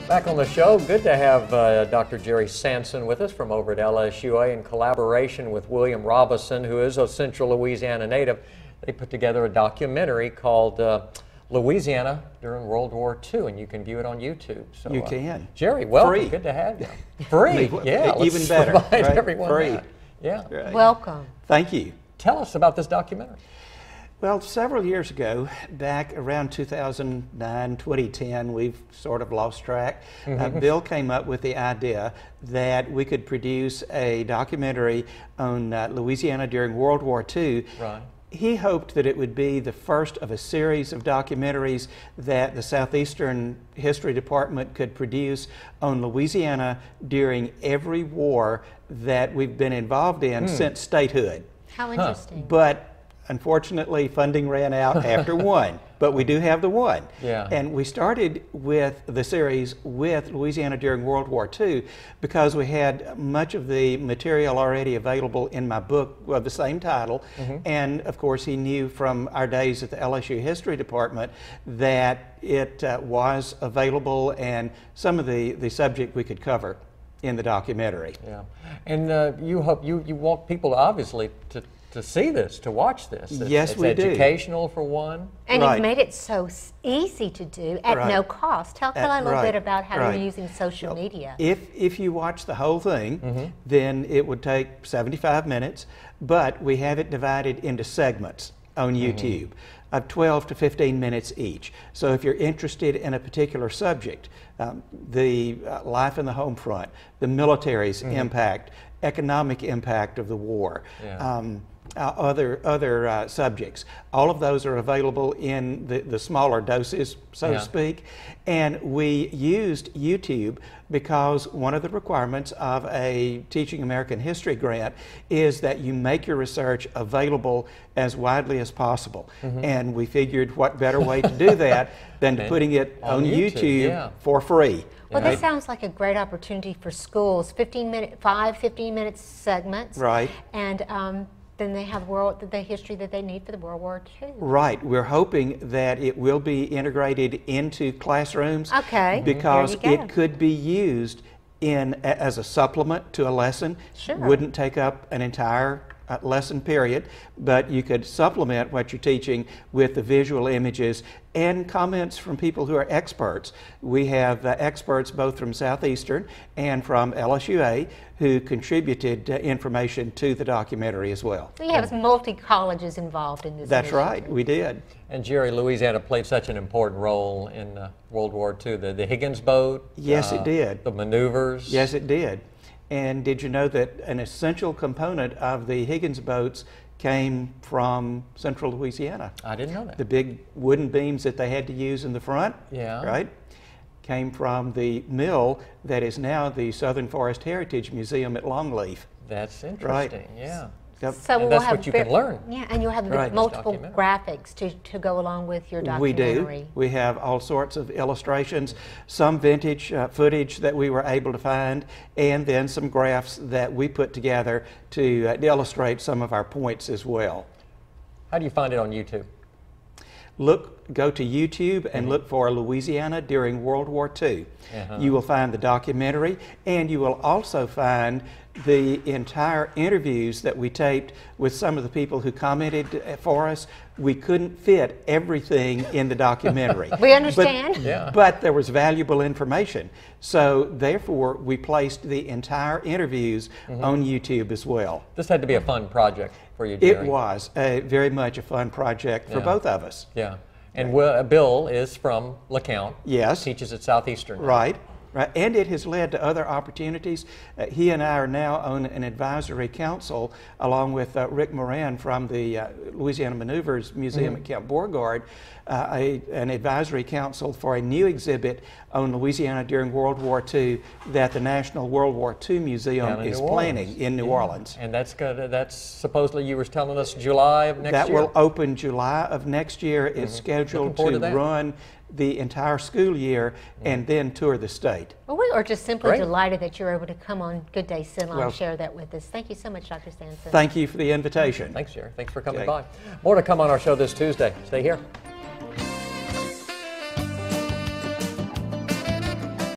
Back on the show, good to have Dr. Jerry Sanson with us from over at LSUA in collaboration with William Robinson, who is a Central Louisiana native. They put together a documentary called Louisiana during World War II, and you can view it on YouTube. So, you can. Jerry, welcome. Free. Good to have you. Free. Yeah, even better. Right? Everyone Free. that. Yeah. Right. Welcome. Thank you. Tell us about this documentary. Well, several years ago, back around 2009, 2010, we've sort of lost track. Bill came up with the idea that we could produce a documentary on Louisiana during World War II. Right. He hoped that it would be the first of a series of documentaries that the Southeastern History Department could produce on Louisiana during every war that we've been involved in since statehood. How interesting. But unfortunately, funding ran out after one, but we do have the one. Yeah. And we started with the series with Louisiana during World War II because we had much of the material already available in my book of the same title. And of course, he knew from our days at the LSU History Department that it was available and some of the subject we could cover in the documentary. Yeah. And you want people obviously to see this, to watch this. Yes, we do. It's educational for one. And Right. you've made it so easy to do at Right. no cost. Tell a little right, bit about how right. you're using social media. If you watch the whole thing, then it would take 75 minutes, but we have it divided into segments on YouTube of 12 to 15 minutes each. So if you're interested in a particular subject, the life in the home front, the military's impact, economic impact of the war, Yeah. other subjects. All of those are available in the smaller doses, so to speak. And we used YouTube because one of the requirements of a Teaching American History grant is that you make your research available as widely as possible. And we figured what better way to do that than to putting it on YouTube for free. Well, this sounds like a great opportunity for schools. 15-minute segments. Right. And then they have the history that they need for the World War II. Right. We're hoping that it will be integrated into classrooms. Okay. Because There you go. it could be used as a supplement to a lesson. Sure. Wouldn't take up an entire lesson period, but you could supplement what you're teaching with the visual images and comments from people who are experts. We have experts both from Southeastern and from LSUA who contributed information to the documentary as well. So you have multi-colleges involved in this That's initiative. right, we did. And Jerry, Louisiana played such an important role in World War II. The Higgins Boat. Yes, it did. The maneuvers. Yes, it did. And did you know that an essential component of the Higgins boats came from Central Louisiana? I didn't know that. The big wooden beams that they had to use in the front, right, came from the mill that is now the Southern Forest Heritage Museum at Longleaf. That's interesting, Right. yeah. Yep. So And we'll that's have what you can learn. Yeah, and you'll have Right. multiple Documentary. graphics to go along with your We documentary. do. We have all sorts of illustrations, some vintage footage that we were able to find, and then some graphs that we put together to illustrate some of our points as well. How do you find it on YouTube? Go to YouTube and look for Louisiana during World War II. You will find the documentary, and you will also find the entire interviews that we taped with some of the people who commented for us. We couldn't fit everything in the documentary. We understand. But there was valuable information. So therefore, we placed the entire interviews on YouTube as well. This had to be a fun project for you, Jerry. It was very much a fun project for both of us. Yeah. And Bill is from LeCount. Yes. Teaches at Southeastern. Right. Right. And it has led to other opportunities. He and I are now on an advisory council along with Rick Moran from the Louisiana Maneuvers Museum at Camp Beauregard, an advisory council for a new exhibit on Louisiana during World War II that the National World War II Museum is planning in New Orleans. And that's good. That's supposedly, you were telling us, July of next That year? will open July of next year. It's scheduled to run the entire school year and then tour the state. Well, we are just simply Great. delighted that you're able to come on Good Day Ceylon Well, and share that with us. Thank you so much, Dr. Sanson. Thank you for the invitation. Thanks, Jerry. Thanks for coming Okay. by. More to come on our show this Tuesday. Stay here.